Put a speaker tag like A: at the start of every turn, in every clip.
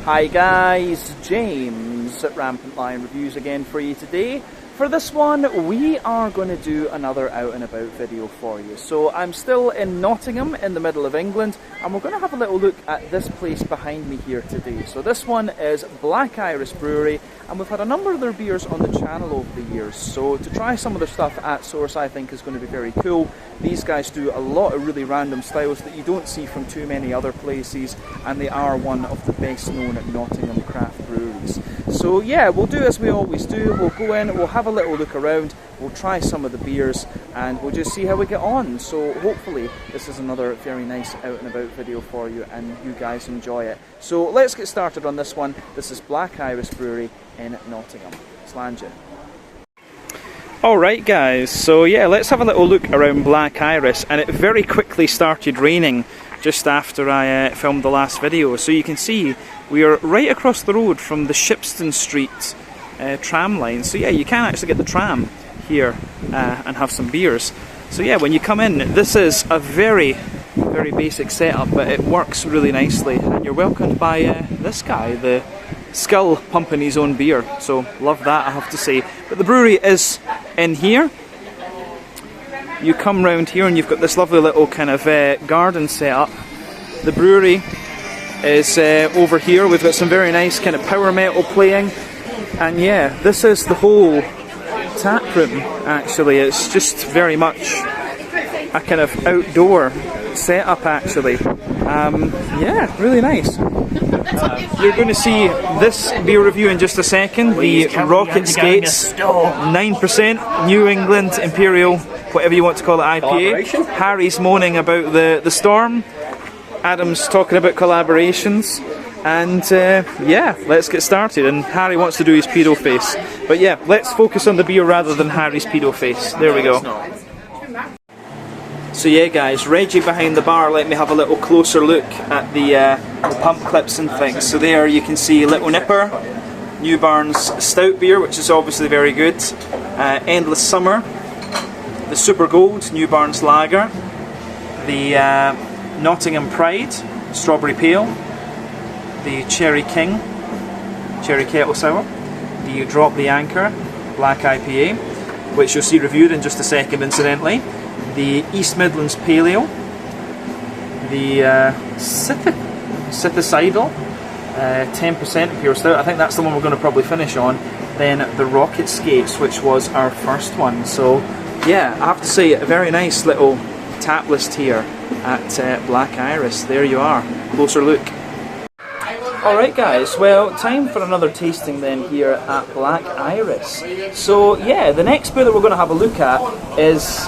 A: Hi guys, James at Rampant Lion Reviews again for you today. For this one, we are going to do another out and about video for you. So I'm still in Nottingham in the middle of England, and we're going to have a little look at this place behind me here today. So this one is Black Iris Brewery, and we've had a number of their beers on the channel over the years. So to try some of their stuff at source I think is going to be very cool. These guys do a lot of really random styles that you don't see from too many other places, and they are one of the best known Nottingham craft breweries. So yeah, we'll do as we always do. We'll go in, we'll have a little look around, we'll try some of the beers, and we'll just see how we get on. So hopefully this is another very nice out and about video for you and you guys enjoy it. So let's get started on this one. This is Black Iris Brewery in Nottingham. Slange. Alright guys, so yeah, let's have a little look around Black Iris, and it very quickly started raining just after I filmed the last video. So you can see we are right across the road from the Shipston Street tram line. So yeah, you can actually get the tram here and have some beers. So yeah, when you come in, this is a very basic setup, but it works really nicely, and you're welcomed by this guy, the Skull, pumping his own beer. So love that, I have to say. But the brewery is in here. You come round here and you've got this lovely little kind of garden set up. The brewery is over here. We've got some very nice kind of power metal playing, and yeah, this is the whole tap room actually. It's just very much a kind of outdoor setup actually. Yeah, really nice. You're going to see this beer review in just a second. The Rocket Skates 9% New England Imperial, whatever you want to call it, IPA. Harry's moaning about the storm. Adam's talking about collaborations. And yeah, let's get started. And Harry wants to do his pedo face. But yeah, let's focus on the beer rather than Harry's pedo face. There we go. So yeah guys, Reggie behind the bar let me have a little closer look at the pump clips and things. So there you can see Little Nipper, New Barnes Stout beer, which is obviously very good. Endless Summer, the Super Gold, New Barnes Lager, the Nottingham Pride, Strawberry Pale, the Cherry King, Cherry Kettle Sour, the Drop the Anchor, Black IPA, which you'll see reviewed in just a second incidentally. The East Midlands Paleo, the Citicidal, 10% pure stout. I think that's the one we're going to probably finish on. Then the Rocket Skates, which was our first one. So yeah, I have to say, a very nice little tap list here at Black Iris. There you are, closer look. Alright guys, well, time for another tasting then here at Black Iris. So yeah, the next beer that we're going to have a look at is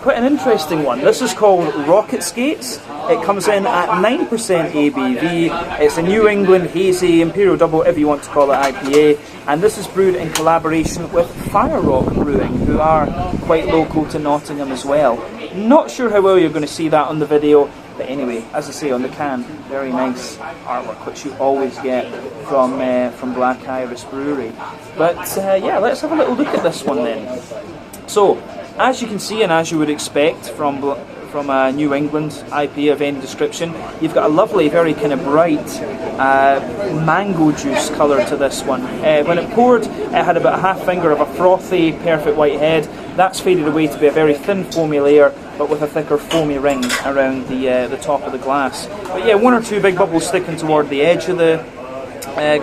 A: quite an interesting one. This is called Rocket Skates. It comes in at 9% ABV. It's a New England Hazy, Imperial Double, whatever you want to call it, IPA. And this is brewed in collaboration with Fire Rock Brewing, who are quite local to Nottingham as well. Not sure how well you're going to see that on the video. But anyway, as I say, on the can, very nice artwork, which you always get from Black Iris Brewery. But yeah, let's have a little look at this one then. So, as you can see, and as you would expect from a New England IPA of any description, you've got a lovely, very kind of bright mango juice colour to this one. When it poured, it had about a half finger of a frothy, perfect white head. That's faded away to be a very thin foamy layer, but with a thicker foamy ring around the top of the glass. But yeah, one or two big bubbles sticking toward the edge of the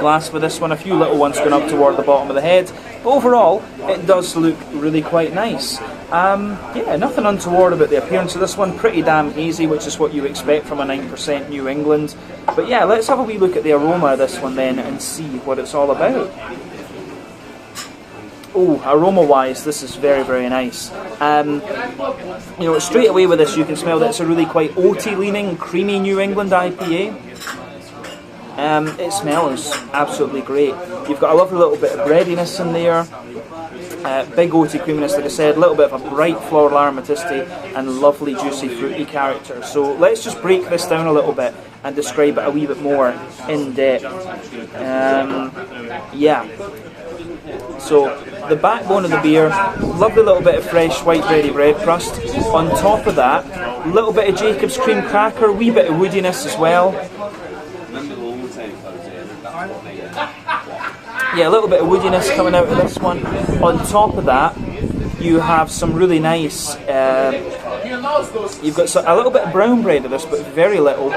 A: glass for this one, a few little ones going up toward the bottom of the head. But overall, it does look really quite nice. Yeah, nothing untoward about the appearance of this one. Pretty damn hazy, which is what you expect from a 9% New England. But yeah, let's have a wee look at the aroma of this one then and see what it's all about. Oh, aroma-wise, this is very nice. You know, straight away with this, you can smell that it's a really quite oaty-leaning, creamy New England IPA. It smells absolutely great. You've got a lovely little bit of breadiness in there. Big oaty creaminess, like I said, a little bit of a bright floral aromaticity, and lovely juicy fruity character. So let's just break this down a little bit and describe it a wee bit more in depth. Yeah. So the backbone of the beer, lovely little bit of fresh white bready bread crust. On top of that, a little bit of Jacob's cream cracker, wee bit of woodiness as well. Yeah, a little bit of woodiness coming out of this one. On top of that, you have some really nice, you've got a little bit of brown bread of this, but very little.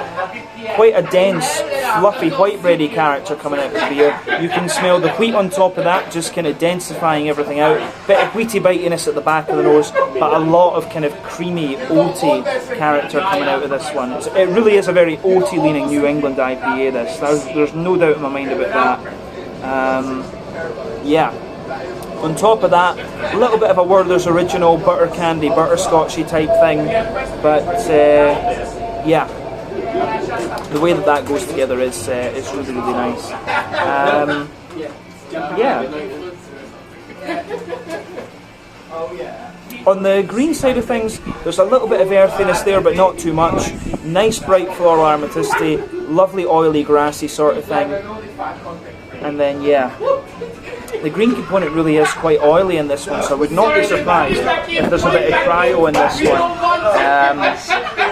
A: Quite a dense, fluffy, white bready character coming out of the beer. You can smell the wheat on top of that, just kind of densifying everything out. Bit of wheaty bitiness at the back of the nose, but a lot of kind of creamy, oaty character coming out of this one. It really is a very oaty leaning New England IPA, this. There's no doubt in my mind about that. Yeah. On top of that, a little bit of a Werther's Original butter candy, butterscotchy type thing, but yeah, the way that goes together is really, really nice. Yeah. On the green side of things, there's a little bit of earthiness there, but not too much. Nice bright floral aromaticity, lovely oily grassy sort of thing. And then yeah, the green component really is quite oily in this one, so I would not be surprised if there's a bit of cryo in this one.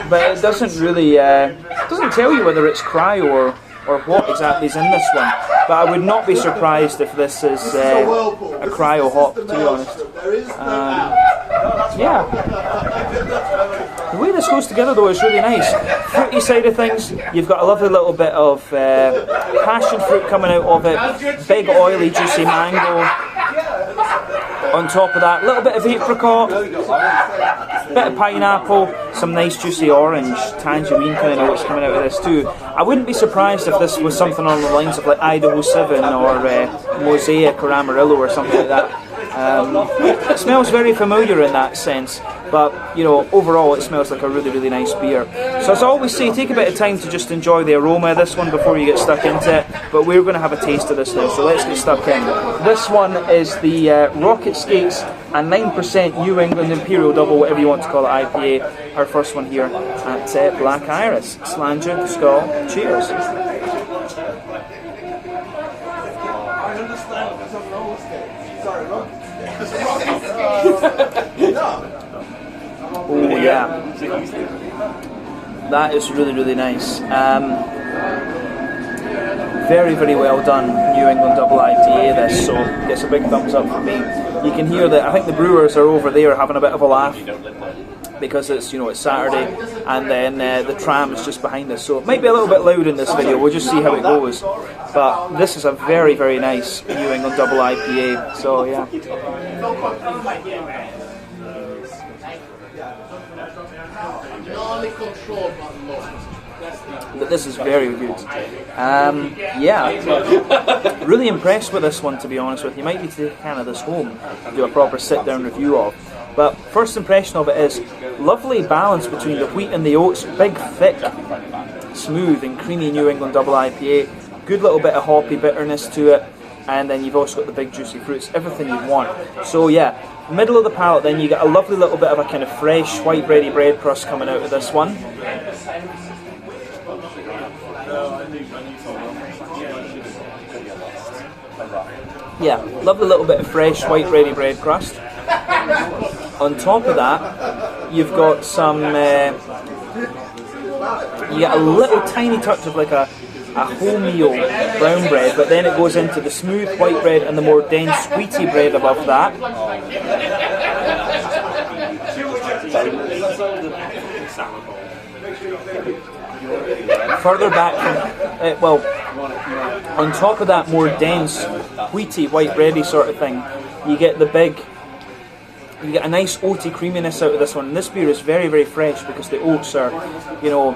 A: But it doesn't really, doesn't tell you whether it's cryo or what exactly is in this one. But I would not be surprised if this is a cryo hop, to be honest. Yeah. The way this goes together though is really nice. Fruity side of things, you've got a lovely little bit of passion fruit coming out of it, big oily juicy mango. On top of that, a little bit of apricot, bit of pineapple, some nice juicy orange, tangerine kind of notes coming out of this too. I wouldn't be surprised if this was something on the lines of like Idaho 7 or Mosaic or Amarillo or something like that. It smells very familiar in that sense, but you know, overall it smells like a really, really nice beer. So as I always say, take a bit of time to just enjoy the aroma of this one before you get stuck into it, but we're going to have a taste of this now, so let's get stuck in. This one is the Rocket Skates and 9% New England Imperial Double, whatever you want to call it, IPA, our first one here at Black Iris. Slàinte, Skål, cheers. Oh yeah, that is really, really nice. Very, very well done, New England Double IPA this, so gets a big thumbs up from me. You can hear that, I think the brewers are over there having a bit of a laugh because it's, you know, it's Saturday, and then the tram is just behind us, so it might be a little bit loud in this video, we'll just see how it goes. But this is a very, very nice New England Double IPA, so yeah. But this is very good. Yeah, really impressed with this one, to be honest with you. Might be to take a can of this home and do a proper sit-down review of. But first impression of it is lovely balance between the wheat and the oats. Big, thick, smooth and creamy New England Double IPA. Good little bit of hoppy bitterness to it. And then you've also got the big juicy fruits, everything you want. So yeah, middle of the palate, then you get a lovely little bit of a kind of fresh white bready bread crust coming out of this one. Yeah, lovely little bit of fresh white bready bread crust. On top of that, you've got some, you get a little tiny touch of like a wholemeal brown bread, but then it goes into the smooth white bread and the more dense wheaty bread above that. Further back from, well, on top of that more dense wheaty white bready sort of thing, you get you get a nice oaty creaminess out of this one. And this beer is very, very fresh because the oats are, you know,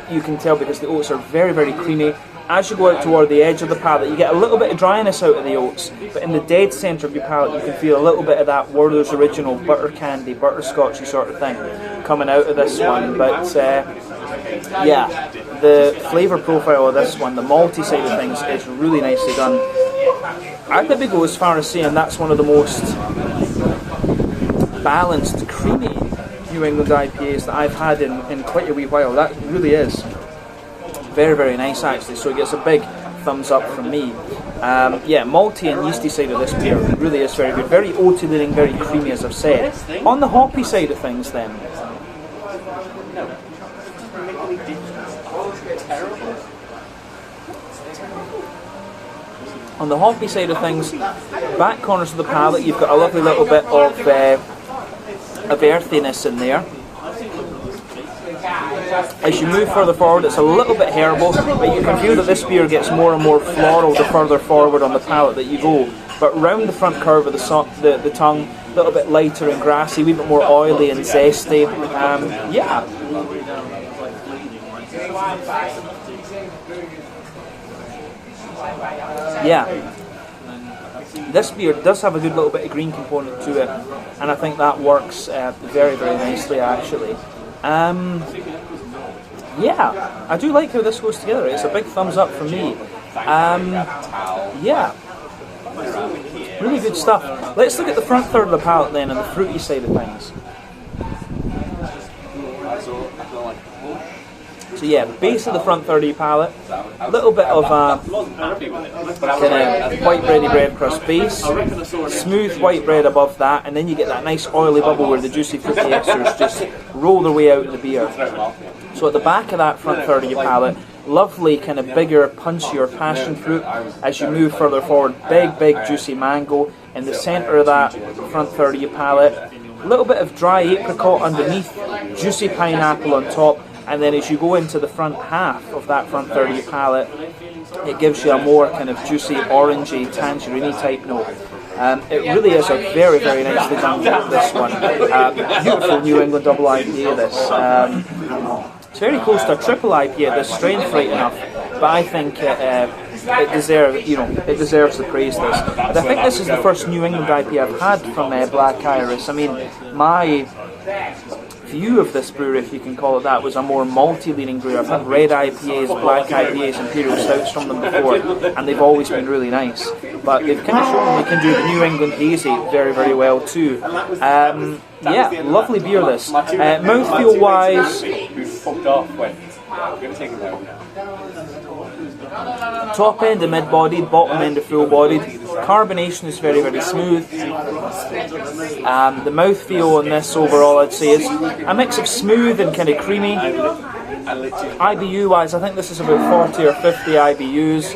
A: you can tell because the oats are very, very creamy. As you go out toward the edge of the palate, you get a little bit of dryness out of the oats, but in the dead centre of your palate, you can feel a little bit of that Werther's Original butter candy, butterscotchy sort of thing coming out of this one. But yeah, the flavour profile of this one, the malty side of things, is really nicely done. I'd maybe go as far as saying that's one of the most balanced, creamy New England IPAs that I've had in quite a wee while. That really is very, very nice actually, so it gets a big thumbs up from me. Yeah, malty and yeasty side of this beer really is very good, very oaty leaning, very creamy as I've said. On the hoppy side of things then, On the hoppy side of things, back corners of the palate, you've got a lovely little bit of earthiness in there. As you move further forward, it's a little bit herbal, but you can feel that this beer gets more and more floral the further forward on the palate that you go. But round the front curve of the tongue, a little bit lighter and grassy, a wee bit more oily and zesty. Yeah. Yeah. This beer does have a good little bit of green component to it, and I think that works very, very nicely actually. Yeah, I do like how this goes together. It's a big thumbs up from me. Yeah, really good stuff. Let's look at the front third of the palate then, and the fruity side of things. So yeah, base of the front third of your palate, a little bit of kind of white bready bread crust base, smooth white bread above that, and then you get that nice oily bubble where the juicy fruity esters just roll their way out of the beer. So at the back of that front third of your palate, lovely kind of bigger, punchier passion fruit. As you move further forward, big juicy mango. In the centre of that front third of your palate, a little bit of dry apricot underneath, juicy pineapple on top. And then as you go into the front half of that front third of your palate, it gives you a more kind of juicy, orangey, tangerine type note. It really is a very, very nicely done beer, this one. Beautiful New England double IPA, this. It's very close to a triple IPA, this strength right enough, but I think it deserves the praise, this. But I think this is the first New England IPA I've had from Black Iris. I mean, my view of this brewery, if you can call it that, was a more malty leaning brewery. I've had red IPAs, black IPAs, imperial stouts from them before, and they've always been really nice. But they've kind of shown they can do the New England hazy very, very well too. Yeah, lovely beer this. Mouthfeel wise, top end of mid-bodied, bottom end of full-bodied. Carbonation is very, very smooth. The mouthfeel on this overall, I'd say, is a mix of smooth and kind of creamy. IBU-wise, I think this is about 40 or 50 IBUs.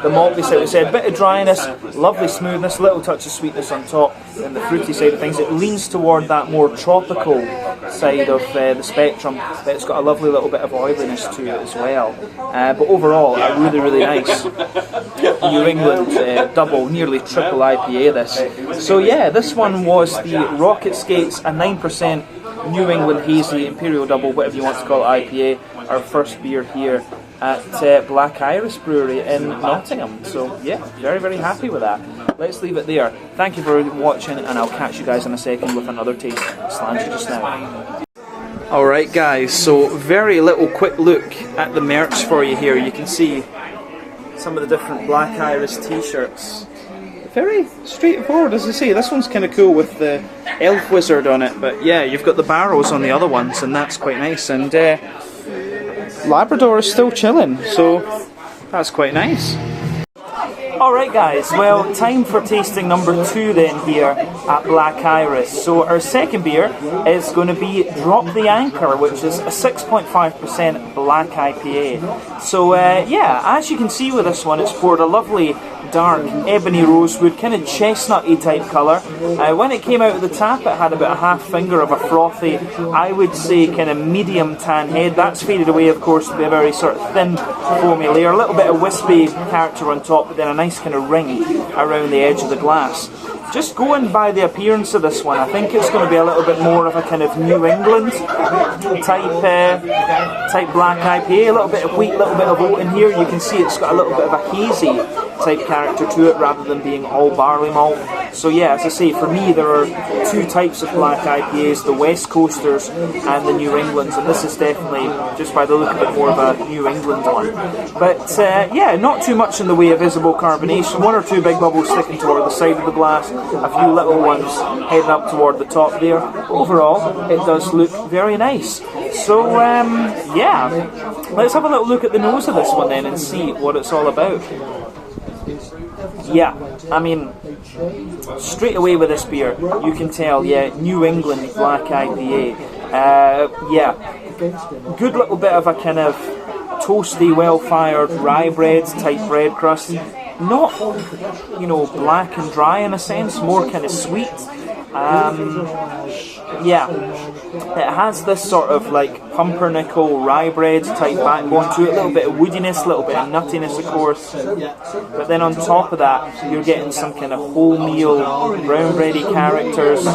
A: The malty side, we said, a bit of dryness, lovely smoothness, little touch of sweetness on top, and the fruity side of things. It leans toward that more tropical side of the spectrum, but it's got a lovely little bit of oiliness to it as well. But overall, a really, really nice New England double, nearly triple IPA this. So yeah, this one was the Rocket Skates, a 9% New England Hazy Imperial Double, whatever you want to call it, IPA, our first beer here at Black Iris Brewery in Nottingham. So yeah, very, very happy with that. Let's leave it there. Thank you for watching, and I'll catch you guys in a second with another taste. Slange just now. Alright guys, so very little quick look at the merch for you here. You can see some of the different Black Iris t-shirts. Very straightforward, as I say. This one's kind of cool with the elf wizard on it, but yeah, you've got the barrels on the other ones, and that's quite nice. And Labrador is still chilling, so that's quite nice. Alright guys, well, time for tasting number 2 then here at Black Iris. So our second beer is going to be Drop the Anchor, which is a 6.5% black IPA. So yeah, as you can see with this one, it's poured a lovely dark ebony rosewood, kind of chestnutty type colour. When it came out of the tap, it had about a half finger of a frothy, I would say kind of medium tan head. That's faded away, of course, to be a very sort of thin foamy layer, a little bit of wispy character on top, but then a nice kind of ring around the edge of the glass. Just going by the appearance of this one, I think it's going to be a little bit more of a kind of New England type black IPA, a little bit of wheat, a little bit of oat in here. You can see it's got a little bit of a hazy type character to it rather than being all barley malt. So yeah, as I say, for me there are 2 types of black IPAs, the West Coasters and the New Englands, and this is definitely, just by the look of it, more of a New England one. But yeah, not too much in the way of visible carbonation, 1 or 2 big bubbles sticking toward the side of the glass, a few little ones heading up toward the top there. Overall, it does look very nice. So yeah, let's have a little look at the nose of this one then and see what it's all about. Yeah, I mean, straight away with this beer, you can tell, yeah, New England black IPA. Yeah, good little bit of a kind of toasty, well-fired rye bread type bread crust. Not, you know, black and dry in a sense, more kind of sweet. Yeah, it has this sort of like pumpernickel rye bread type backbone to it, a little bit of woodiness, a little bit of nuttiness of course, but then on top of that you're getting some kind of wholemeal brown bready characters.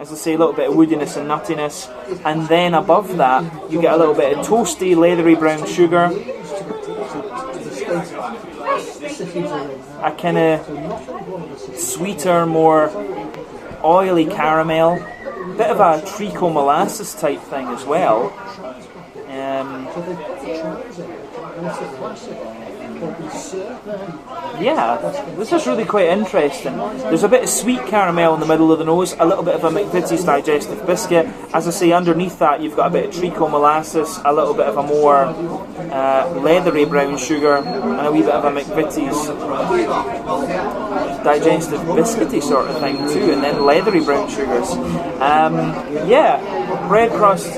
A: As I say, a little bit of woodiness and nuttiness, and then above that you get a little bit of toasty, leathery brown sugar, a kind of sweeter, more oily caramel, bit of a treacle molasses type thing as well. Yeah, this is really quite interesting. There's a bit of sweet caramel in the middle of the nose, a little bit of a McVitie's digestive biscuit. As I say, underneath that you've got a bit of treacle molasses, a little bit of a more leathery brown sugar, and a wee bit of a McVitie's digestive biscuity sort of thing too, and then leathery brown sugars. Yeah, bread crust,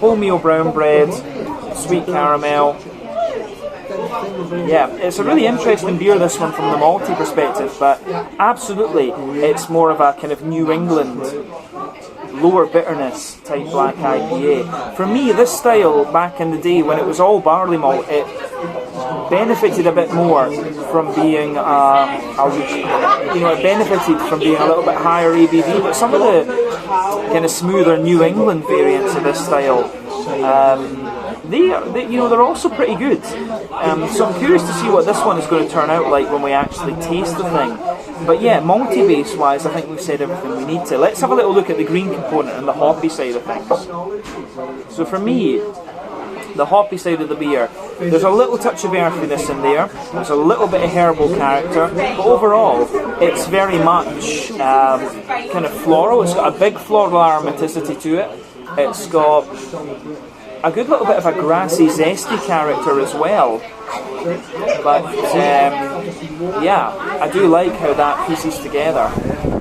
A: wholemeal brown bread, sweet caramel. Yeah, it's a really interesting beer, this one, from the malty perspective, but absolutely it's more of a kind of New England lower bitterness type black IPA. For me, this style back in the day when it was all barley malt, it benefited a bit more from being it benefited from being a little bit higher ABV, but some of the kind of smoother New England variants of this style, they're also pretty good. So I'm curious to see what this one is going to turn out like when we actually taste the thing. But yeah, malty base wise, I think we've said everything we need to. Let's have a little look at the green component and the hoppy side of things. So for me, the hoppy side of the beer, there's a little touch of earthiness in there, there's a little bit of herbal character, but overall it's very much kind of floral. It's got a big floral aromaticity to it. It's got a good little bit of a grassy, zesty character as well. But yeah, I do like how that pieces together.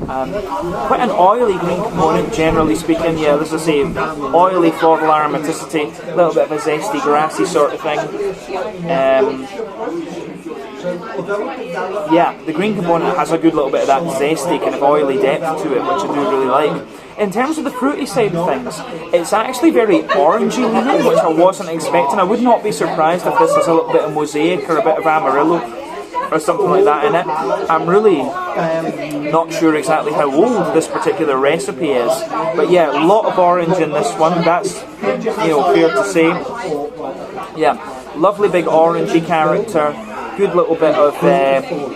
A: Quite an oily green component, generally speaking. Yeah, as I say, oily floral aromaticity, a little bit of a zesty, grassy sort of thing. Yeah, the green component has a good little bit of that zesty, kind of oily depth to it, which I do really like. In terms of the fruity side of things, it's actually very orangey leaning, which I wasn't expecting. I would not be surprised if this has a little bit of mosaic or a bit of Amarillo or something like that in it. I'm really not sure exactly how old this particular recipe is, but yeah, a lot of orange in this one. That's fair to say. Yeah, lovely big orangey character. Good little bit of,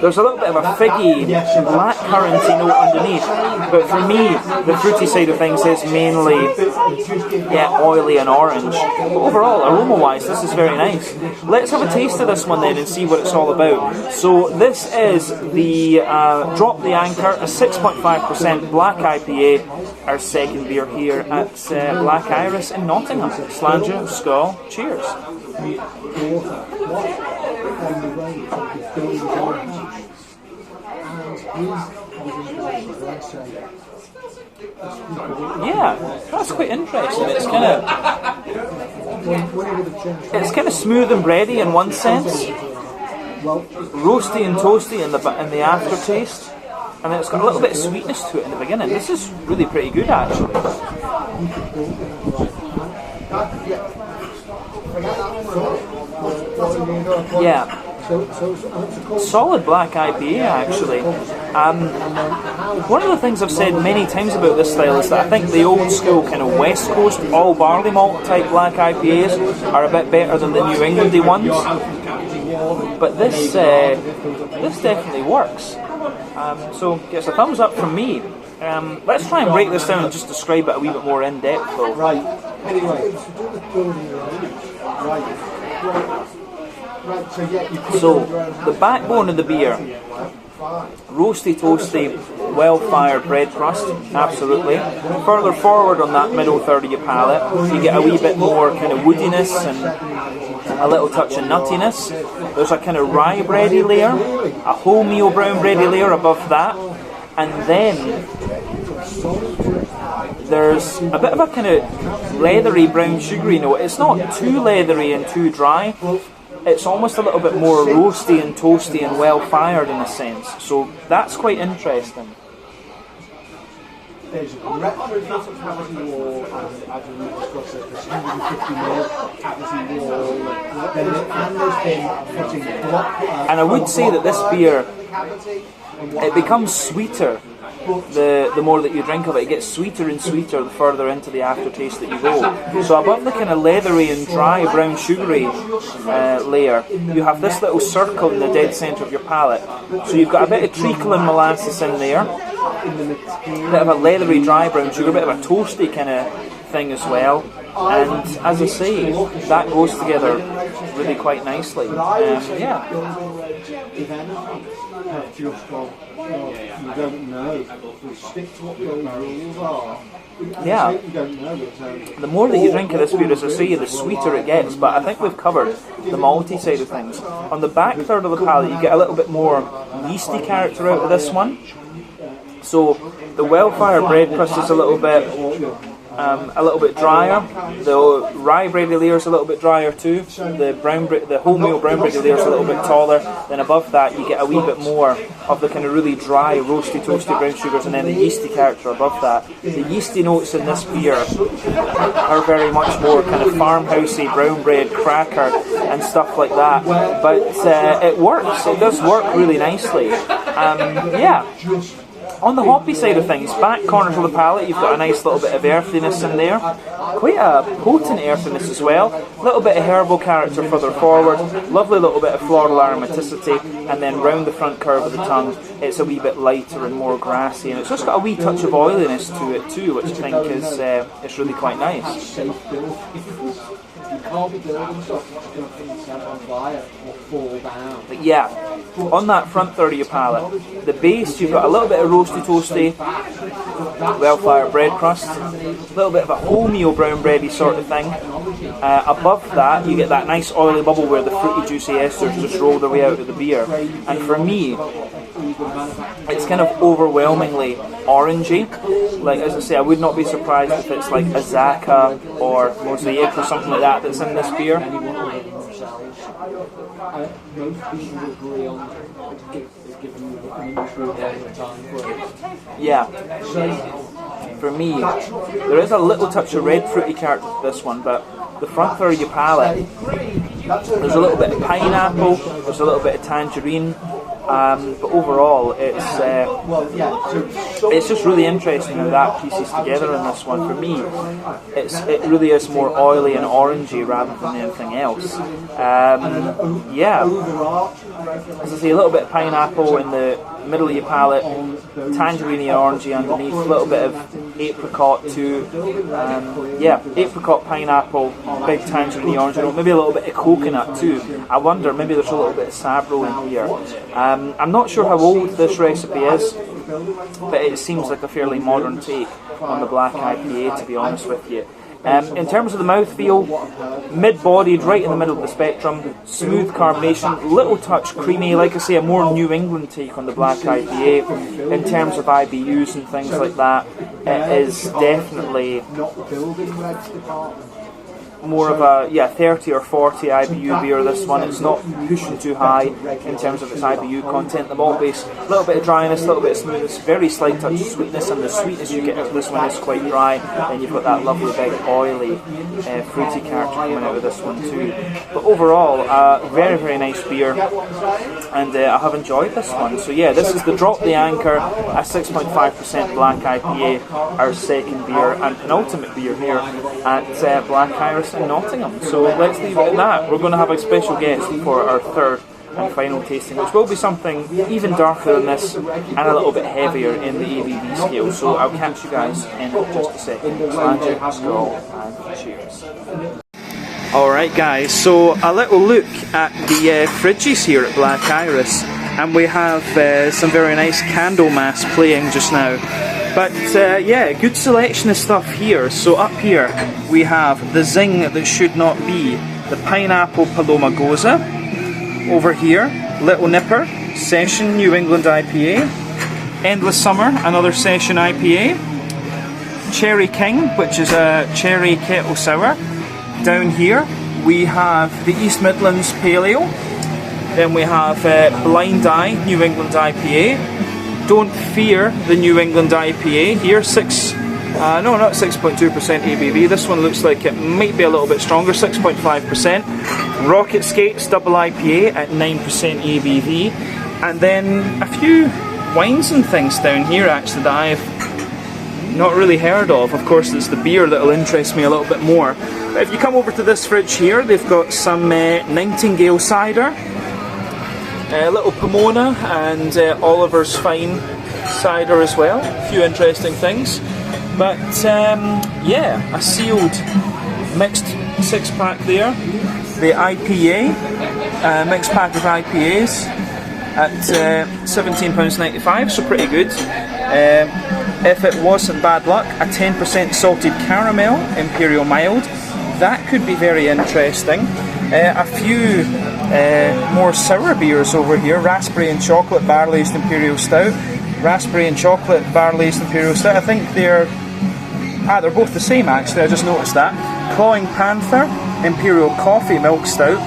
A: there's a little bit of a figgy, blackcurranty note underneath, but for me, the fruity side of things is mainly, oily and orange. But overall, aroma-wise, this is very nice. Let's have a taste of this one then and see what it's all about. So this is the Drop the Anchor, a 6.5% black IPA, our second beer here at Black Iris in Nottingham. Slàinte, skål, cheers. Yeah, that's quite interesting. It's kind of smooth and bready in one sense, roasty and toasty in the aftertaste, and then it's got a little bit of sweetness to it in the beginning. This is really pretty good actually. Yeah, solid black IPA actually. One of the things I've said many times about this style is that I think the old school kind of West Coast all barley malt type black IPAs are a bit better than the New Englandy ones, but this definitely works. So gets a thumbs up from me. Let's try and break this down and just describe it a wee bit more in depth though. Right. Anyway. So the backbone of the beer, roasty, toasty, well-fired bread crust, absolutely. Further forward on that middle third of your palate, you get a wee bit more kind of woodiness and a little touch of nuttiness. There's a kind of rye bready layer, a wholemeal brown bready layer above that, and then there's a bit of a kind of leathery brown sugary note. It's not too leathery and too dry. It's almost a little bit more roasty and toasty and well fired in a sense. So that's quite interesting.
B: There's retro cavity wall, as we discussed it, there's 150mm cavity wall, and there's been putting block.
A: And I would say that this beer, it becomes sweeter the more that you drink of it. It gets sweeter and sweeter the further into the aftertaste that you go. So above the kind of leathery and dry brown sugary layer, you have this little circle in the dead centre of your palate. So you've got a bit of treacle and molasses in there, a bit of a leathery dry brown sugar, a bit of a toasty kind of thing as well. And as I say, that goes together really quite nicely. Yeah.
B: You don't know. Stick to what the rules are.
A: Yeah. The more that you drink of this beer, as I say, the sweeter it gets. But I think we've covered the malty side of things. On the back third of the palate, you get a little bit more yeasty character out of this one. So the well-fired bread crust is a little bit drier. The rye bready layer is a little bit drier too. The wholemeal brown bready layer is a little bit taller. Then above that you get a wee bit more of the kind of really dry, roasty, toasty brown sugars, and then the yeasty character above that. The yeasty notes in this beer are very much more kind of farmhousey, brown bread, cracker, and stuff like that. But it works. It does work really nicely. Yeah. On the hoppy side of things, back corners of the palate, you've got a nice little bit of earthiness in there. Quite a potent earthiness as well. A little bit of herbal character further forward. Lovely little bit of floral aromaticity. And then round the front curve of the tongue, it's a wee bit lighter and more grassy. And it's just got a wee touch of oiliness to it too, which I think is really quite nice. But yeah, on that front third of your palate, the base, you've got a little bit of roasty toasty, well-fired bread crust, a little bit of a wholemeal brown bready sort of thing. Above that, you get that nice oily bubble where the fruity juicy esters just roll their way out of the beer. And for me, it's kind of overwhelmingly orangey. Like, as I say, I would not be surprised if it's like Azaka or Mosaic or something like that that's in this beer. Yeah. For me, there is a little touch of red fruity character to this one, but the front third of your palate, there's a little bit of pineapple, there's a little bit of tangerine. But overall, it's just really interesting how that pieces together in this one. For me, it really is more oily and orangey rather than anything else. Yeah, as I say, a little bit of pineapple in the middle of your palate, tangerine and orangey underneath, a little bit of apricot too. Yeah, apricot, pineapple, big tangerine orange, maybe a little bit of coconut too. I wonder, maybe there's a little bit of sabro in here. I'm not sure how old this recipe is, but it seems like a fairly modern take on the Black IPA, to be honest with you. In terms of the mouthfeel, mid-bodied, right in the middle of the spectrum, smooth carbonation, little touch creamy, like I say, a more New England take on the Black IPA. In terms of IBUs and things like that, it is definitely more of a 30 or 40 IBU beer. This one, it's not pushing too high in terms of its IBU content. The malt base, a little bit of dryness, a little bit of smoothness, very slight touch of sweetness, and the sweetness you get out of this one is quite dry. Then you've got that lovely big oily fruity character coming out of this one too. But overall, very, very nice beer, and I have enjoyed this one. So yeah, this is the Drop the Anchor, a 6.5% Black IPA, our second beer and penultimate beer here at Black Iris in Nottingham. So let's leave it at that. We're going to have a special guest for our third and final tasting, which will be something even darker than this and a little bit heavier in the ABV scale. So I'll catch you guys in just a second. Sláinte, skål, and cheers. Alright guys, so a little look at the fridges here at Black Iris, and we have some very nice Candlemas playing just now. But yeah, good selection of stuff here. So up here we have the Zing That Should Not Be, the Pineapple Paloma Goza. Over here, Little Nipper, Session New England IPA. Endless Summer, another Session IPA. Cherry King, which is a cherry kettle sour. Down here we have the East Midlands Pale Ale. Then we have Blind Eye New England IPA. Don't Fear the New England IPA here, no, not 6.2% ABV. This one looks like it might be a little bit stronger, 6.5%. Rocket Skates Double IPA at 9% ABV. And then a few wines and things down here actually that I've not really heard of. Of course, it's the beer that'll interest me a little bit more. But if you come over to this fridge here, they've got some Nightingale cider, a little Pomona, and Oliver's Fine cider as well. A few interesting things. But yeah, a sealed mixed 6-pack there. The IPA, mixed pack of IPAs at £17.95, so pretty good. If it wasn't bad luck, a 10% salted caramel Imperial Mild. That could be very interesting. A few more sour beers over here. Raspberry and Chocolate Barrel-Aged Imperial Stout. Raspberry and Chocolate Barrel-Aged Imperial Stout. I think they're both the same actually, I just noticed that. Clawing Panther Imperial Coffee Milk Stout.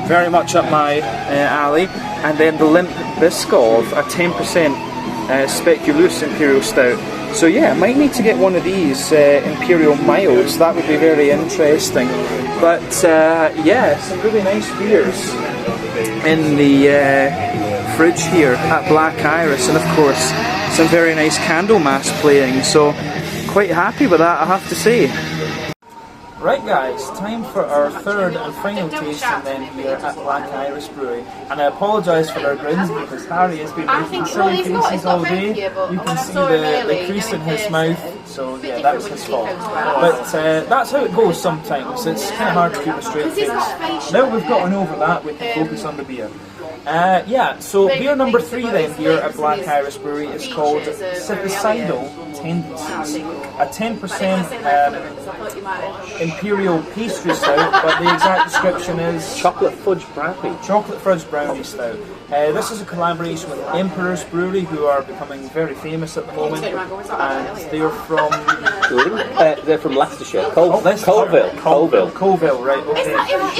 A: Very much up my alley. And then the Limp Biscoff, a 10% Speculoos Imperial Stout. So yeah, might need to get one of these Imperial Milds. That would be very interesting. But yeah, some really nice beers in the fridge here at Black Iris, and of course some very nice Candlemas playing. So quite happy with that, I have to say. Right guys, time for our third and final tasting then here at Black Iris Brewery. And I apologise for our grins because Harry has been making silly faces all day. You can see the crease in his mouth, so yeah, that was his fault. But that's how it goes sometimes, it's kind of hard to keep a straight face. Now we've gotten over that, we can focus on the beer. Yeah, so beer number 3 then here at Black Iris Brewery is called Suicidal Tendencies. A 10% Imperial Pastry Stout, but the exact description is
C: Chocolate Fudge Brownie.
A: Chocolate Fudge Brownie Stout. This is a collaboration with Emperor's Brewery, who are becoming very famous at the moment, and they're from...
C: they're from Leicestershire. Colville, right, okay.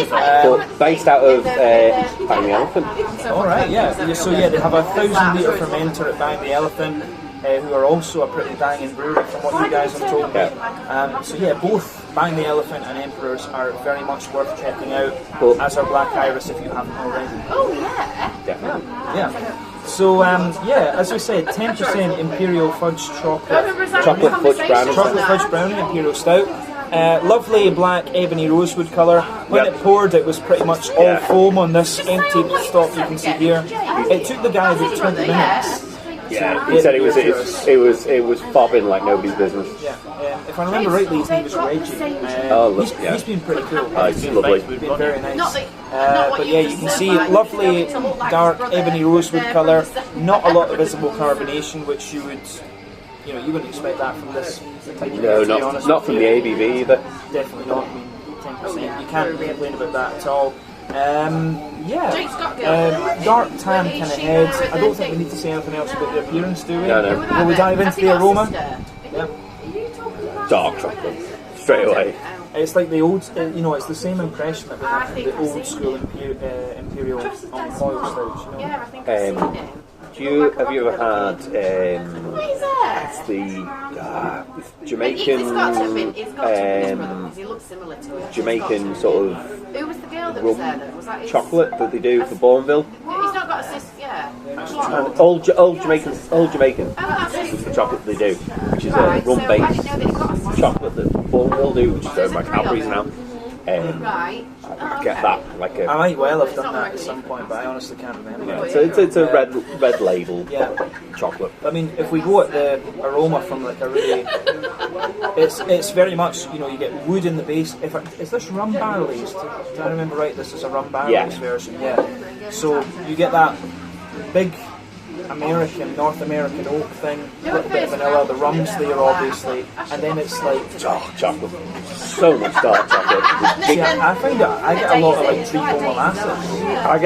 C: But based out of Bang the Elephant.
A: Alright, yeah. So yeah, they have a 1,000-litre fermenter at Bang the Elephant, who are also a pretty banging brewery from what you guys have told me. So yeah, both Bang the Elephant and Emperors are very much worth checking out, as are Black Iris if you haven't already.
D: Oh yeah!
C: Definitely.
A: Yeah. So yeah, as we said, 10% Imperial Fudge Chocolate Fudge Brownie Imperial Stout. Lovely black ebony rosewood colour. When it poured, it was pretty much all foam on this empty stop you can see here. It took the guy about 20 minutes.
C: Yeah, he said it was bobbing like nobody's business.
A: Yeah, if I remember rightly, his name was Reggie. He's been pretty cool.
C: He's lovely.
A: He's been very nice. But yeah, you can see lovely dark ebony rosewood colour. Not a lot of visible carbonation, which you wouldn't expect that from this.
C: No, not from the ABV either.
A: Definitely not. I mean, 10%. You can't complain about that at all. Dark tan kind of head. I don't think we need to say anything else about the appearance, do we?
C: No.
A: Will we dive into the aroma? Yeah.
C: Dark chocolate, straight away.
A: It's like the old, it's the same impression that we have from the old school Imperial on foil stouts,
C: Have you ever had it's the Jamaican Jamaican sort of rum chocolate that they do for Bourneville?
D: He's not got a sister, yeah.
C: Old Jamaican is the chocolate they do, which is a rum-based chocolate that Bourneville do, which is owned by Cadbury's now. Get that like a.
A: I might well have done that at some point, but I honestly can't remember.
C: So it's a red label chocolate.
A: I mean, if we go at the aroma from like a really, it's very much you get wood in the base. Is this rum barrel aged? Did I remember right? This is a rum barrel aged version. Yeah. So you get that big North American oak thing, a little bit of vanilla, the rum's there obviously, and then it's like
C: chocolate. So much dark chocolate.
A: I find I get a lot of like treacle molasses.
C: I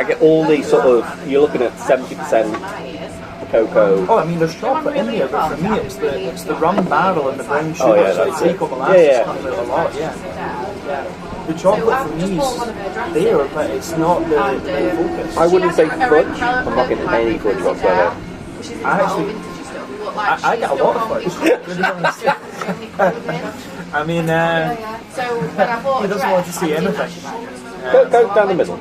C: get all these sort of, you're looking at 70% cocoa.
A: Oh, I mean, there's chocolate in there, but for me, it's the rum barrel and the brown sugar.
C: Oh, yeah,
A: so
C: that's
A: the
C: it.
A: treacle molasses
C: Yeah.
A: comes out a lot. Yeah. The chocolate for me is there, but it's not the main focus.
C: I wouldn't say fudge. I'm not getting any fudge whatsoever.
A: I get a lot of fudge. I mean, he doesn't want to see anything.
C: Go down the middle.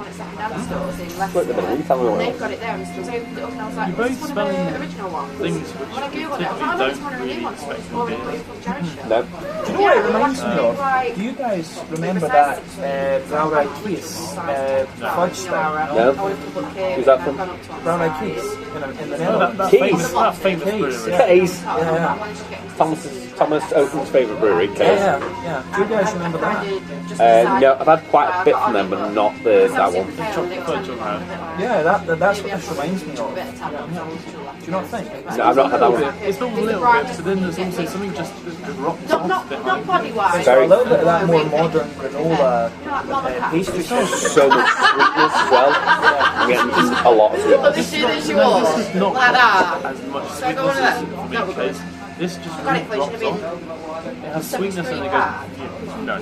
C: Split the middle. You tell me what.
D: They've got it there, and so opened it up, and I was like,
E: You're both
D: "It's one of
E: spelling
D: the original ones."
E: things which
D: When I googled it, I was like,
E: typically
D: "Oh, it's
E: don't
D: one of the
E: really
D: new ones."
E: expect
D: It's
E: from
D: more
E: beer.
D: from Jerry show.
C: No.
A: Do you know what it reminds me of?
D: Like,
A: Do you guys remember that Brown Eyed Keys fudge style?
C: No. Who's that from?
A: Brown Eyed Keys in the
E: That
A: Netherlands.
C: Keys.
E: famous brewery.
C: Case.
A: Yeah.
C: Thomas Oaken's favourite brewery, Case.
A: Yeah. Do you guys remember that?
C: No, I've had quite a bit from them, but not that one.
E: Chocolate fudge on that.
A: Yeah, that's what this reminds me of. Do you not think?
C: No, I've not had that one.
E: It's not a little bit, but then there's also something just dropped off
D: Not
E: behind.
D: body wise.
C: Very-
A: A little bit of that more modern granola pastry stuff.
C: So much sweetness as well. I'm getting just a lot of sweetness.
D: This is
E: This is not
D: like that.
E: as much
D: So go on
E: sweetness as
D: there.
E: for me, because this just
D: Got
E: really
D: it, please.
E: drops off. It has sweetness and it goes, no,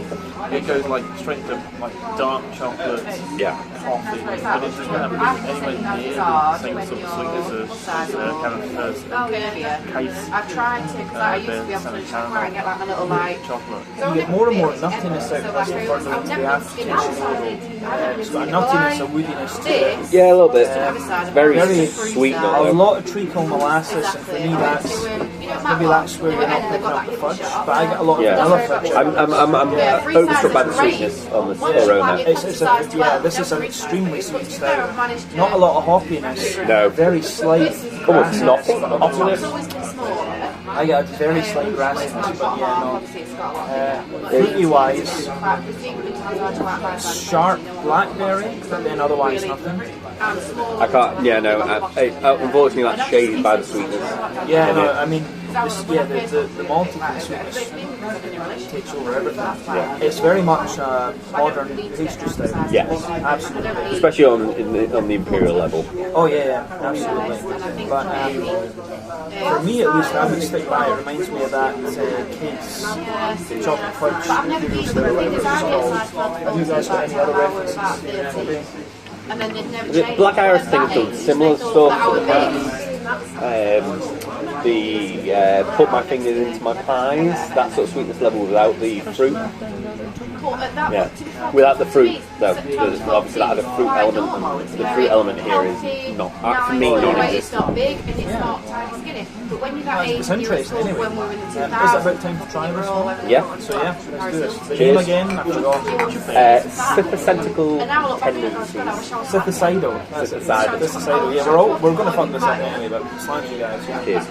E: it goes like straight to like dark chocolate,
C: Yeah.
E: coffee, but it doesn't have anywhere near the same sort of sweetness as kind of case.
D: I tried to, because I used to be able to just try and get like a little like.
E: chocolate.
A: You get more and more nuttiness out of this the further into the aftertaste. It's got a nuttiness, a woodiness to it.
C: Yeah, a little bit. Very sweet
A: A
C: though.
A: lot of treacle molasses, and for me maybe that's where you're not picking up the fudge. But I get a lot of vanilla fudge.
C: I'm overstruck by the sweetness on the aroma.
A: This is an extremely sweet style. Not a lot of hoppiness.
C: No.
A: Very slight.
C: Almost nothing.
A: grassiness. I get a very slight grassiness, but yeah, no. Fruity wise, sharp blackberry, but then otherwise nothing.
C: I can't. Yeah, no. Unfortunately, that's shaded by the sweetness.
A: Yeah, no, I mean, the malty sweetness takes over everything.
C: Yeah.
A: It's very much a modern pastry style.
C: Yes.
A: Absolutely.
C: Especially on the imperial level.
A: Oh yeah, absolutely. But for me at least, I would stick by. It reminds me of that case, chocolate fudge imperial style, whatever it's called. Have you guys got any other references?
D: And then they've never
C: The
D: changed.
C: Black Iris thing's done similar stuff. Put my fingers into my pies. That sort of sweetness level without the fruit. Yeah, without the fruit. Though, obviously that had a fruit element, and the fruit element here is not, for me,
D: It's
C: non-existent.
D: not big and it's not tiny skinny. But when you got
A: It's
D: 8
A: interesting anyway.
D: when we were in the
A: Is
D: 2000s,
A: it about time to try this one?
C: Yeah.
A: So yeah, let's do this. The
C: Cheers.
A: name again, I forgot.
C: Sympathetical
D: and now I look back at it and I was
C: tendencies.
D: showing
A: Cithicidal. That's it. Cithicidal. Yeah, we're going to fuck this up anyway, but slant you guys. Yeah.
C: Cheers.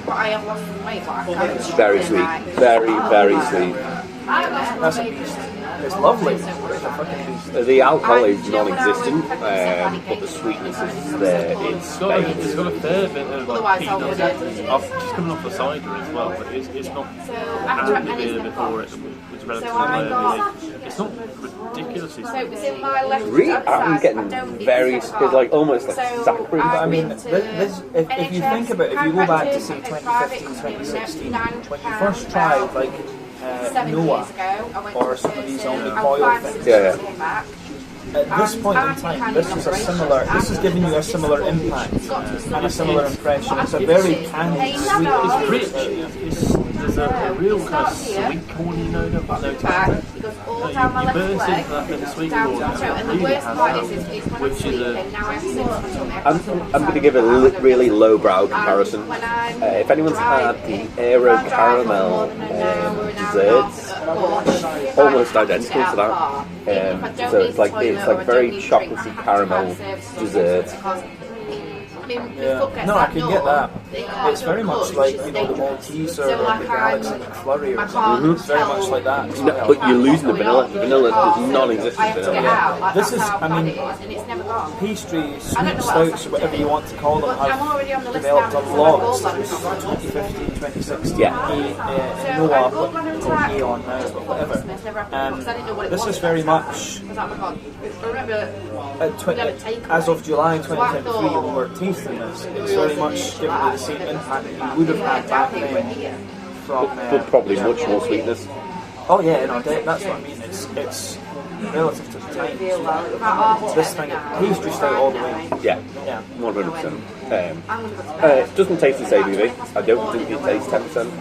D: but I have lost some weight, but I can't.
C: Very sweet. Very, very sweet.
A: That's a beast. It's lovely. It's a fucking beast.
C: The alcohol is non-existent, but the sweetness is there in
E: It's
C: spades.
E: got a fair bit of like
D: Otherwise, I
E: peanuts.
D: wouldn't.
E: Just coming off the cider as well, but it's not
D: after
E: and the beer
D: anything
E: before it was relatively
D: I got-
E: low. It's not ridiculously
D: So it was in my left
C: Really,
D: hand
C: I'm
D: side,
C: getting
D: I don't-
C: very,
D: it's
C: it's like almost like saccharine.
A: I mean,
D: went to
A: if you think about it, if you go back to say 2015, 2016, when you first tried like
D: 7
A: Noah
D: years ago, I went
A: or
D: to
A: some of these only
D: I
A: coil
D: tried
A: things,
C: Yeah.
D: came back.
A: at this point in time, this is giving you a similar impact and a similar impression. It's a very candy, sweet.
E: It's rich. There's a real kind of sweet corny note of that.
D: Back, it goes all down my
E: You
D: left
E: burst
D: leg,
E: into that bit of sweet
D: down to
E: corn.
D: my throat. And the worst part is when I'm
E: Which is
D: sleeping,
E: a
D: now I have to
C: I'm going to give a really lowbrow comparison. If anyone's had the Aero Caramel desserts, almost identical to that. So it's like very chocolatey caramel dessert.
A: Yeah. No, I can get that. It's very much like, you know, the Maltese or the Galaxy McFlurry or something. It's very much like that. as
C: No,
A: well.
C: but you're losing the vanilla. The vanilla is non-existent vanilla.
A: Yeah. This is, I mean, pastry, sweet stouts, or whatever you want to call them, have developed a lot since 2015, 2016.
C: Yeah.
A: Noah, but Eon now, but whatever. This is very much, as of July 2023, when we're tasting sweetness than this. It's very much giving you the same impact that you would have had back then from...
C: But probably much more sweetness.
A: Oh yeah, no, that's what I mean. It's relative to the time. This thing, pastry stout all the way.
C: Yeah, 100%. It doesn't taste as ABV. I don't think it tastes 10%.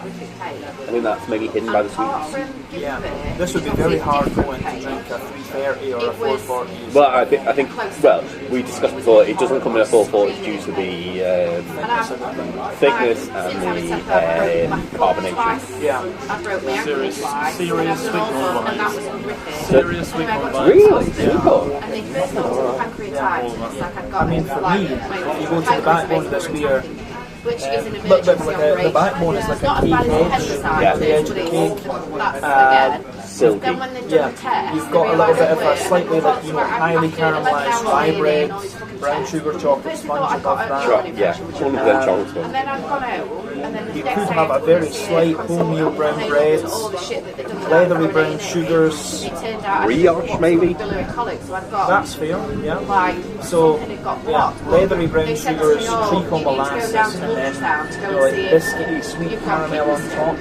C: I think that's maybe hidden by the sweetness.
A: Yeah, this would be very hard going to drink a 330 or a 440.
C: Well, I think, well, we discussed before, it doesn't come in a 440 due to the thickness and the carbonation.
A: Yeah.
E: Serious sweet corn vines. Serious sweet corn vines.
C: Really? Cool.
A: I mean, for me, if you go to the backbone of this beer, but the backbone is like a cake edge, the edge of the cake,
C: silky.
A: Yeah, you've got a little bit of a slightly like, you know, highly caramelised rye bread, brown sugar chocolate sponge above that.
C: Yeah, 100% chocolate sponge.
A: You could have a very slight wholemeal brown bread, leathery brown sugars.
C: Brioche maybe?
A: That's fair, yeah. So, yeah, leathery brown sugars, treacle molasses, and then, you know, like biscuity sweet caramel on top.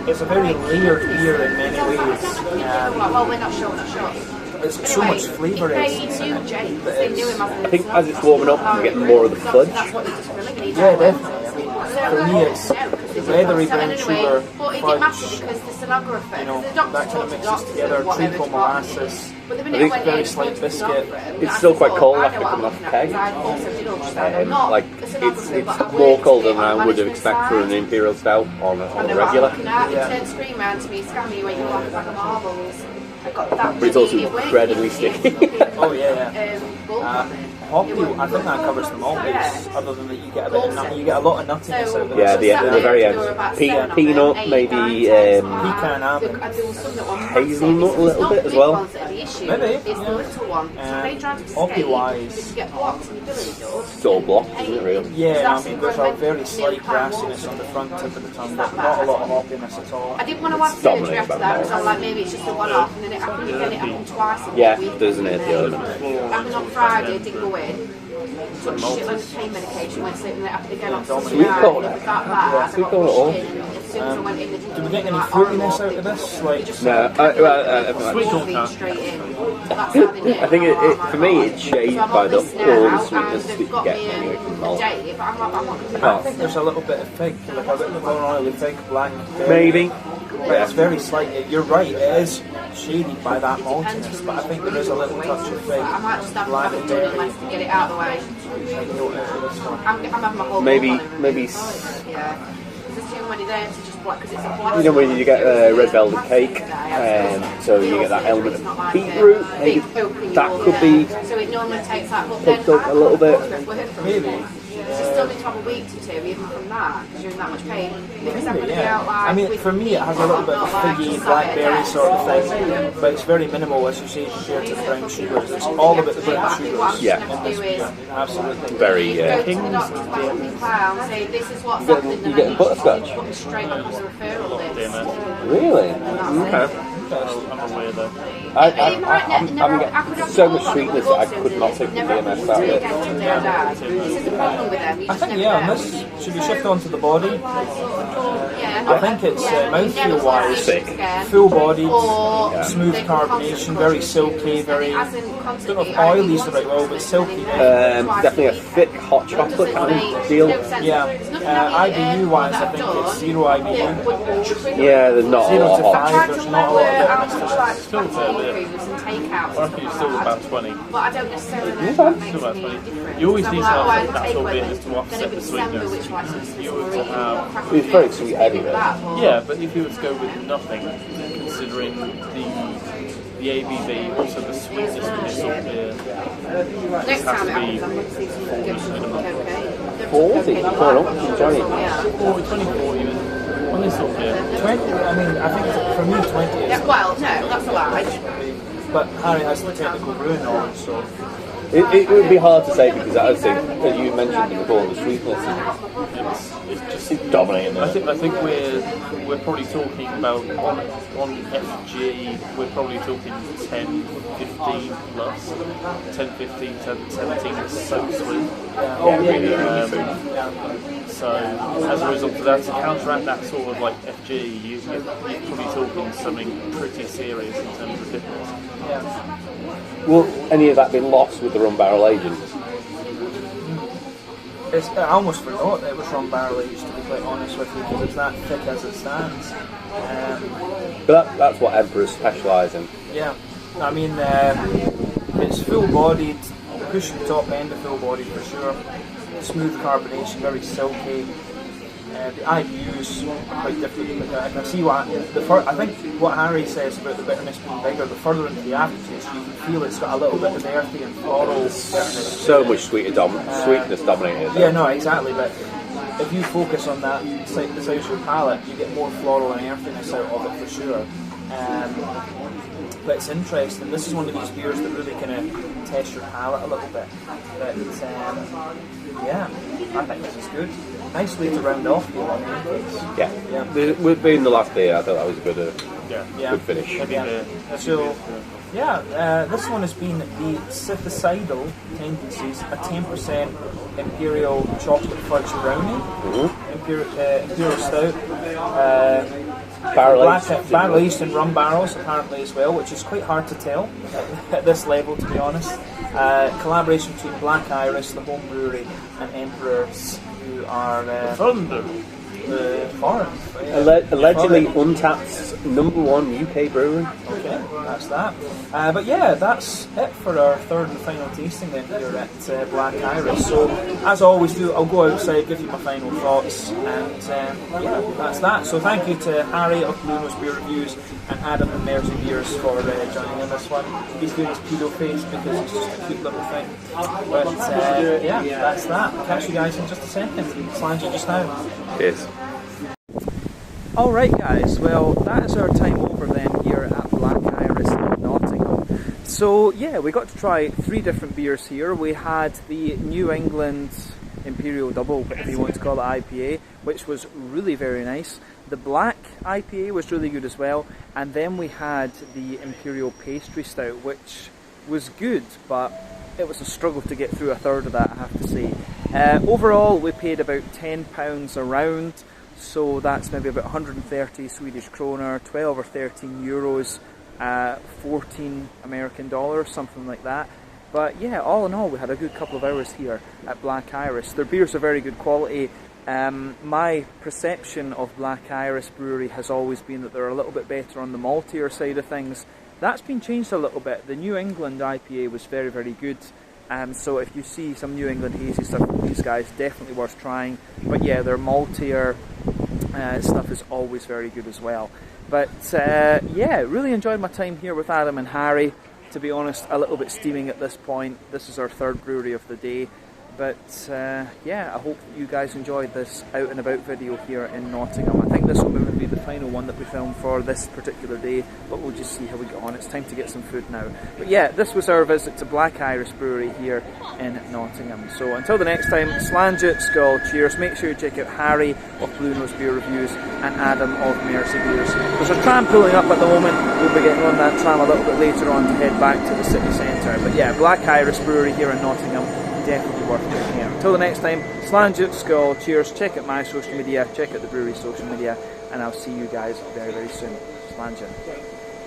A: It's a very layered beer in many ways. It's got so much flavour essence in it.
C: I think as it's warming up, you get more of the fudge.
A: Yeah, definitely. I mean, for me, it's leathery brown sugar, fudge, you know, that kind of mixes together, treacle molasses. I think very slight biscuit.
C: It's still quite cold after coming off the keg. Like, it's more cold than I would have expected for an Imperial Stout on a regular. But it's also incredibly sticky.
A: Oh yeah. Hoppy, I think that covers the malt base. Other than that, you get a bit of nut, you get a lot of nuttiness out of it.
C: Yeah, the very end. Peanut, maybe
A: pecan, almond,
C: hazelnut a little bit as well.
A: Maybe. Hoppy wise,
C: It's all blocked, isn't it, really?
A: yeah. I mean, there's a very slight grassiness on the front tip of the tongue, but not a lot of hoppiness at all.
D: I didn't want to add surgery after that because I'm like, maybe it's just a one-off, and then it happened again, it happened twice in
C: Yeah,
D: a week.
C: there's an earthy element.
D: Happened on Friday, didn't go in. Took shitloads of pain medication, went sleeping, and it happened again on Sunday
C: Sweet
D: night.
C: corn.
D: It was that bad. I
C: Sweet
D: got
C: corn at all.
D: pushed in, and as soon as I went in, the
A: Do we get any fruitiness out of this? Like,
C: No, I think it, for me it's shaded by all the sweetness that you get anyway from malt.
A: I think there's a little bit of fig, like a bit of oily fig, black berry.
C: Maybe.
A: But it's very slight. You're right, it is shaded by that maltiness, but I think there is a little touch of fig,
D: I might just have a
A: black
D: done it
A: berry.
D: less to get it out of the way. I'm having my whole
C: Maybe.
D: Yeah. There's too many there to just black, because it's a black.
C: You know when you get red velvet cake, so you get that element of beetroot, maybe that could be
D: So it normally takes that, but
C: picked up a little bit.
A: Maybe.
D: So you still need to have a week to two, even from that, because you're in that much pain. Because I'm going to be out like.
A: I mean, for me, it has a little bit of figgy, blackberry sort of thing, but it's very minimal, as you say, compared to the brown sugars. It's all about the brown sugars
C: Yeah.
A: in this beer. Absolutely.
C: Very,
D: Go to the doctor's fucking clown, say this is what's happening,
C: you
D: and
C: getting butterscotch?
D: put me straight on the referral list.
C: Really?
D: And
C: Okay.
D: that's it.
E: I'm aware though.
C: I'm getting so much sweetness that I could not take the DMS out of it.
D: This is the problem with them.
A: I think, yeah, and this should we shift on to the body? I think it's mouthfeel wise, full bodied, smooth carbonation, very silky, very, I don't know if oily is the right word, but silky.
C: Definitely a thick hot chocolate kind of deal.
A: Yeah, IBU wise, I think it's 0 IBU.
C: Yeah, there's not a
A: 0
C: lot
A: to
C: of hot.
A: 5, there's not a lot of bitterness.
E: Still a fair bit. I reckon you're still about 20.
D: But I don't necessarily know if
E: Still
D: that makes
E: about
D: any
E: 20.
D: difference.
E: You always need to
D: I'm like,
E: have that sort of bitterness to offset the sweetness. You were to have.
C: It's very sweet heavy though.
E: Yeah, but if you were to go with nothing, considering the ABV, also the sweetness of this sort of beer,
D: Next
E: has
D: time
E: to
D: it
E: be
D: happens, I'm going to see some good cocaine.
C: 40? Oh, no, enjoy it.
D: Yeah.
E: 24 even on this sort of beer.
A: 20, I mean, I think for me 20 is,
D: Yeah, well, no, that's a lie.
A: but Harry has the technical brewing knowledge, so.
C: It would be hard to say because as you mentioned before, the sweetness
E: it's just
C: It's dominating
E: I
C: there.
E: think we're probably talking about on FG we're probably talking 10, 15 plus 10, 15, 17 is so sweet. So as a result of that, to counteract that sort of like FG, you're probably talking something pretty serious in terms of difference.
C: Will any of that be lost with the rum barrel aging?
A: I almost forgot that it was rum barrel aged, to be quite honest with you, because it's that thick as it stands.
C: But that's what Emperors specialise in.
A: Yeah, I mean, it's full-bodied, pushing the top end of full-bodied for sure. Smooth carbonation, very silky. The IBUs are quite different. I can see what I think what Harry says about the bitterness being bigger. The further into the aftertaste, you can feel it's got a little bit of earthy and floral bitterness.
C: So much sweetness dominated.
A: Yeah, no, exactly. But if you focus on that, the size of your palate, you get more floral and earthiness out of it for sure. But it's interesting. This is one of these beers that really kind of test your palate a little bit. But yeah, I think this is good. Nice way to round off the one.
C: Yeah. With being the last beer, I thought that was a good finish.
A: So, this one has been the cithicidal tendencies, a 10% Imperial chocolate fudge brownie, Imperial stout, barrel aged in rum barrels apparently as well, which is quite hard to tell at this level, to be honest. Collaboration between Black Iris, the home brewery, and Emperors, who are
E: Thunder.
A: foreign.
C: Allegedly Untappd's #1 UK brewery.
A: Okay, that's that. But yeah, that's it for our third and final tasting then here at Black Iris. So, as I always do, I'll go outside, give you my final thoughts, and yeah, that's that. So thank you to Harry of Blue Nose Beer Reviews and Adam of Mersey Beers for joining in this one. He's doing his pedo face because it's just a cute little thing. But yeah, that's that. Catch you guys in just a second. Slange you just now.
C: Cheers.
A: Alright guys, well that is our time over then here at Black Iris in Nottingham. So yeah, we got to try 3 different beers here. We had the New England Imperial Double, if you want to call it IPA, which was really very nice. The Black IPA was really good as well, and then we had the Imperial Pastry Stout, which was good, but it was a struggle to get through a third of that, I have to say. Overall we paid about £10 a round. So that's maybe about 130 Swedish kroner, 12 or 13 euros, 14 American dollars, something like that. But yeah, all in all, we had a good couple of hours here at Black Iris. Their beers are very good quality. My perception of Black Iris Brewery has always been that they're a little bit better on the maltier side of things. That's been changed a little bit. The New England IPA was very, very good. So if you see some New England hazy stuff from these guys, definitely worth trying. But yeah, their maltier stuff is always very good as well. But yeah, really enjoyed my time here with Adam and Harry. To be honest, a little bit steaming at this point. This is our third brewery of the day. But yeah, I hope that you guys enjoyed this out and about video here in Nottingham. I think this will maybe be the final one that we filmed for this particular day, but we'll just see how we get on. It's time to get some food now. But yeah, this was our visit to Black Iris Brewery here in Nottingham. So until the next time, slange it, skull, cheers. Make sure you check out Harry of Blue Nose Beer Reviews and Adam of Mersey Beers. There's a tram pulling up at the moment. We'll be getting on that tram a little bit later on to head back to the city centre. But yeah, Black Iris Brewery here in Nottingham, definitely worth checking out. Until the next time, slange it, skull, cheers. Check out my social media, check out the brewery's social media, and I'll see you guys very, very soon. Slange it.